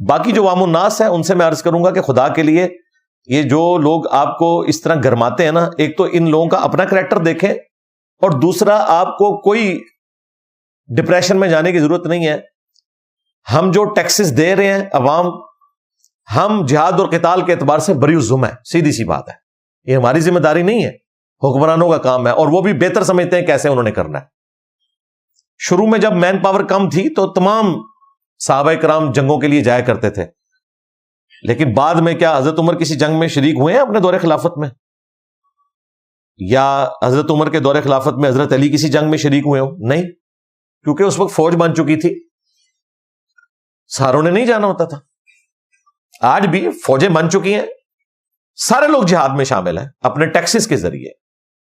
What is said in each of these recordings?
باقی جو عوام الناس ہیں ان سے میں عرض کروں گا کہ خدا کے لیے یہ جو لوگ آپ کو اس طرح گرماتے ہیں نا، ایک تو ان لوگوں کا اپنا کریکٹر دیکھیں، اور دوسرا آپ کو کوئی ڈپریشن میں جانے کی ضرورت نہیں ہے. ہم جو ٹیکسز دے رہے ہیں عوام، ہم جہاد اور قتال کے اعتبار سے بری الذمہ ہے، سیدھی سی بات ہے. یہ ہماری ذمہ داری نہیں ہے، حکمرانوں کا کام ہے، اور وہ بھی بہتر سمجھتے ہیں کیسے انہوں نے کرنا ہے. شروع میں جب مین پاور کم تھی تو تمام صحابہ کرام جنگوں کے لیے جایا کرتے تھے، لیکن بعد میں کیا حضرت عمر کسی جنگ میں شریک ہوئے ہیں اپنے دور خلافت میں؟ یا حضرت عمر کے دور خلافت میں حضرت علی کسی جنگ میں شریک ہوئے ہوں؟ نہیں، کیونکہ اس وقت فوج بن چکی تھی، ساروں نے نہیں جانا ہوتا تھا. آج بھی فوجیں بن چکی ہیں، سارے لوگ جہاد میں شامل ہیں اپنے ٹیکسز کے ذریعے.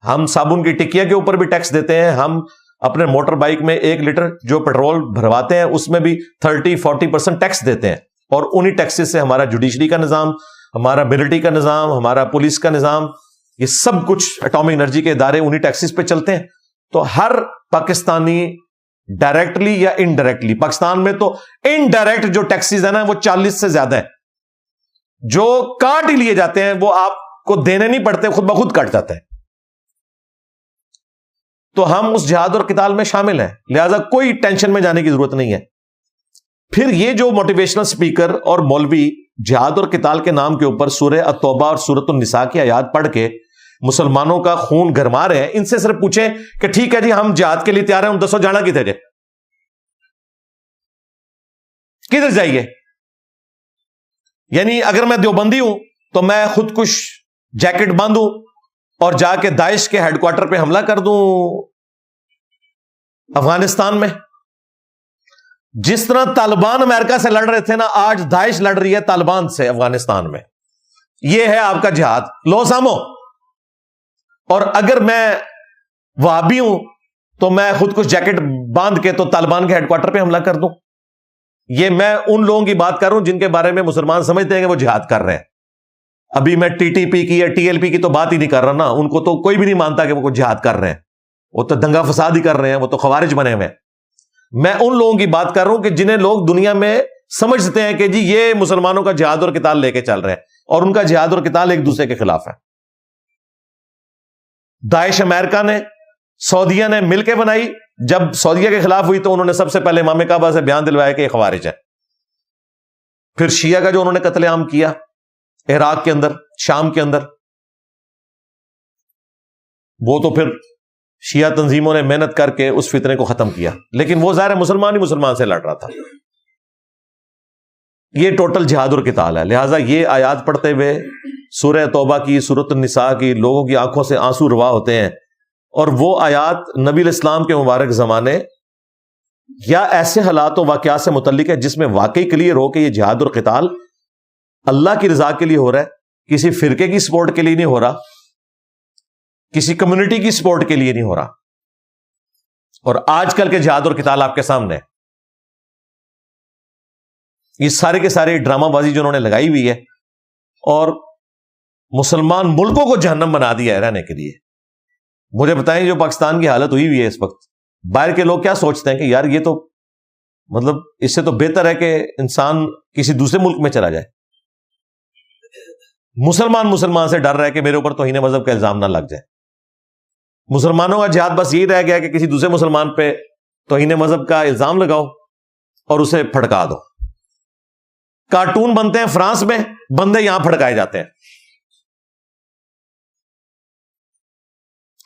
ہم صابن کی ٹکیا کے اوپر بھی ٹیکس دیتے ہیں، ہم اپنے موٹر بائک میں 1 لیٹر جو پیٹرول بھرواتے ہیں اس میں بھی 30-40% ٹیکس دیتے ہیں، اور انہی ٹیکسز سے ہمارا جوڈیشری کا نظام، ہمارا ملٹری کا نظام، ہمارا پولیس کا نظام، یہ سب کچھ ایٹامک انرجی کے ادارے انہی ٹیکسز پہ چلتے ہیں. تو ہر پاکستانی ڈائریکٹلی یا انڈائریکٹلی، پاکستان میں تو انڈائریکٹ جو ٹیکسز ہیں نا وہ 40 سے زیادہ ہیں، جو کاٹ ہی لیے جاتے ہیں، وہ آپ کو دینے نہیں پڑتے، خود بخود کٹ جاتے ہیں. تو ہم اس جہاد اور قتال میں شامل ہیں، لہذا کوئی ٹینشن میں جانے کی ضرورت نہیں ہے. پھر یہ جو موٹیویشنل سپیکر اور مولوی جہاد اور قتال کے نام کے اوپر سورہ التوبہ اور سورۃ النساء کی آیات پڑھ کے مسلمانوں کا خون گرما رہے ہیں، ان سے صرف پوچھیں کہ ٹھیک ہے جی ہم جہاد کے لیے تیار ہیں، ہم دسو جانا کدھر ہے، کدھر جائیے؟ یعنی اگر میں دیوبندی ہوں تو میں خود کش جیکٹ باندھوں اور جا کے داعش کے ہیڈ کوارٹر پہ حملہ کر دوں افغانستان میں؟ جس طرح طالبان امریکہ سے لڑ رہے تھے نا، آج داعش لڑ رہی ہے طالبان سے افغانستان میں. یہ ہے آپ کا جہاد، لو سامو. اور اگر میں وہابی ہوں تو میں خود کچھ جیکٹ باندھ کے تو طالبان کے ہیڈ کوارٹر پہ حملہ کر دوں. یہ میں ان لوگوں کی بات کر رہا ہوں جن کے بارے میں مسلمان سمجھتے ہیں کہ وہ جہاد کر رہے ہیں. ابھی میں ٹی ٹی پی کی یا ٹی ایل پی کی تو بات ہی نہیں کر رہا نا، ان کو تو کوئی بھی نہیں مانتا کہ وہ کچھ جہاد کر رہے ہیں، وہ تو دنگا فساد ہی کر رہے ہیں، وہ تو خوارج بنے ہوئے ہیں. میں ان لوگوں کی بات کر رہا ہوں کہ جنہیں لوگ دنیا میں سمجھتے ہیں کہ جی یہ مسلمانوں کا جہاد اور قتال لے کے چل رہے ہیں، اور ان کا جہاد اور قتال ایک دوسرے کے خلاف ہے. داعش امریکہ نے، سعودیہ نے مل کے بنائی. جب سعودیہ کے خلاف ہوئی تو انہوں نے سب سے پہلے امام کعبہ سے بیان دلوایا کہ یہ خوارج ہے. پھر شیعہ کا جو انہوں نے قتل عام کیا عراق کے اندر، شام کے اندر، وہ تو پھر شیعہ تنظیموں نے محنت کر کے اس فتنے کو ختم کیا، لیکن وہ ظاہر مسلمان ہی مسلمان سے لڑ رہا تھا. یہ ٹوٹل جہاد اور قتال ہے. لہٰذا یہ آیات پڑھتے ہوئے سورہ توبہ کی، سورۃ النساء کی، لوگوں کی آنکھوں سے آنسو روا ہوتے ہیں. اور وہ آیات نبی الاسلام کے مبارک زمانے یا ایسے حالات و واقعات سے متعلق ہے جس میں واقعی کلیئر ہو کہ یہ جہاد اور قتال اللہ کی رضا کے لیے ہو رہا ہے، کسی فرقے کی سپورٹ کے لیے نہیں ہو رہا، کسی کمیونٹی کی سپورٹ کے لیے نہیں ہو رہا. اور آج کل کے جہاد اور قتال آپ کے سامنے ہے. یہ سارے کے سارے ڈرامہ بازی جو انہوں نے لگائی ہوئی ہے اور مسلمان ملکوں کو جہنم بنا دیا ہے رہنے کے لیے. مجھے بتائیں جو پاکستان کی حالت ہوئی ہوئی ہے اس وقت، باہر کے لوگ کیا سوچتے ہیں کہ یار یہ تو مطلب اس سے تو بہتر ہے کہ انسان کسی دوسرے ملک میں چلا جائے. مسلمان سے ڈر رہا ہے کہ میرے اوپر توہین مذہب کا الزام نہ لگ جائے. مسلمانوں کا جہاد بس یہی رہ گیا کہ کسی دوسرے مسلمان پہ توہین مذہب کا الزام لگاؤ اور اسے پھڑکا دو. کارٹون بنتے ہیں فرانس میں، بندے یہاں پھڑکائے جاتے ہیں.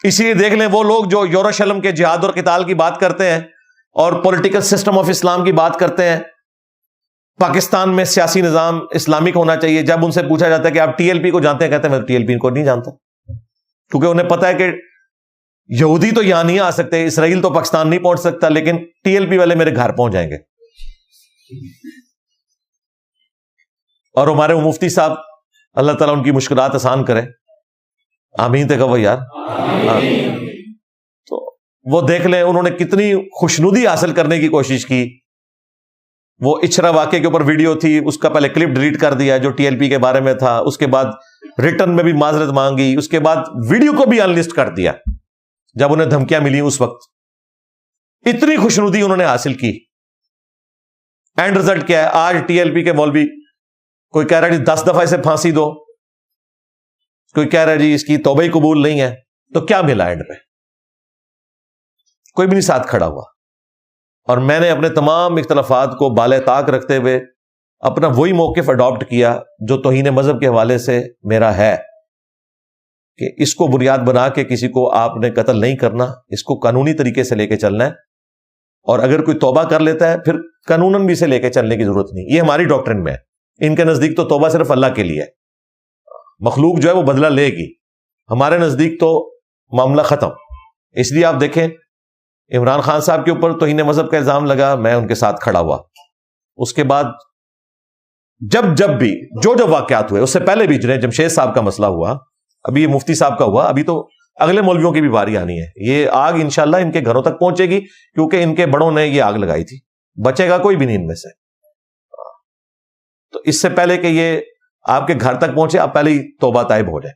اسی لیے دیکھ لیں وہ لوگ جو یروشلم کے جہاد اور قتال کی بات کرتے ہیں اور پولیٹیکل سسٹم آف اسلام کی بات کرتے ہیں، پاکستان میں سیاسی نظام اسلامک ہونا چاہیے، جب ان سے پوچھا جاتا ہے کہ آپ ٹی ایل پی کو جانتے ہیں، کہتے ہیں میں ٹی ایل پی کو نہیں جانتا، کیونکہ انہیں پتا ہے کہ یہودی تو یہاں نہیں آ سکتے، اسرائیل تو پاکستان نہیں پہنچ سکتا، لیکن ٹی ایل پی والے میرے گھر پہنچ جائیں گے. اور ہمارے مفتی صاحب اللہ تعالیٰ ان کی مشکلات آسان کرے، آمین تے کہو یار. تو وہ دیکھ لیں انہوں نے کتنی خوشنودی حاصل کرنے کی کوشش کی. وہ اچھرا واقعے کے اوپر ویڈیو تھی، اس کا پہلے کلپ ڈیلیٹ کر دیا جو ٹی ایل پی کے بارے میں تھا، اس کے بعد ریٹرن میں بھی معذرت مانگی، اس کے بعد ویڈیو کو بھی ان لسٹ کر دیا جب انہیں دھمکیاں ملی. اس وقت اتنی خوشنودی انہوں نے حاصل کی. اینڈ رزلٹ کیا ہے؟ آج ٹی ایل پی کے مولوی کوئی کہہ رہا ہے جی 10 دفعہ اسے پھانسی دو، کوئی کہہ رہا ہے جی اس کی توبہ ہی قبول نہیں ہے. تو کیا ملا اینڈ پہ؟ کوئی بھی نہیں ساتھ کھڑا ہوا. اور میں نے اپنے تمام اختلافات کو بالائے طاق رکھتے ہوئے اپنا وہی موقف اڈاپٹ کیا جو توہین مذہب کے حوالے سے میرا ہے، کہ اس کو بنیاد بنا کے کسی کو آپ نے قتل نہیں کرنا، اس کو قانونی طریقے سے لے کے چلنا ہے. اور اگر کوئی توبہ کر لیتا ہے پھر قانوناً بھی اسے لے کے چلنے کی ضرورت نہیں. یہ ہماری ڈاکٹرن میں ہے. ان کے نزدیک تو توبہ صرف اللہ کے لیے ہے، مخلوق جو ہے وہ بدلہ لے گی. ہمارے نزدیک تو معاملہ ختم. اس لیے آپ دیکھیں عمران خان صاحب کے اوپر توہین مذہب کا الزام لگا، میں ان کے ساتھ کھڑا ہوا. اس کے بعد جب بھی جو واقعات ہوئے، اس سے پہلے بھی جنہیں جمشید صاحب کا مسئلہ ہوا، ابھی یہ مفتی صاحب کا ہوا، ابھی تو اگلے مولویوں کی بھی باری آنی ہے. یہ آگ انشاءاللہ ان کے گھروں تک پہنچے گی، کیونکہ ان کے بڑوں نے یہ آگ لگائی تھی. بچے گا کوئی بھی نہیں ان میں سے. تو اس سے پہلے کہ یہ آپ کے گھر تک پہنچے، آپ پہلے ہی توبہ طائب ہو جائیں.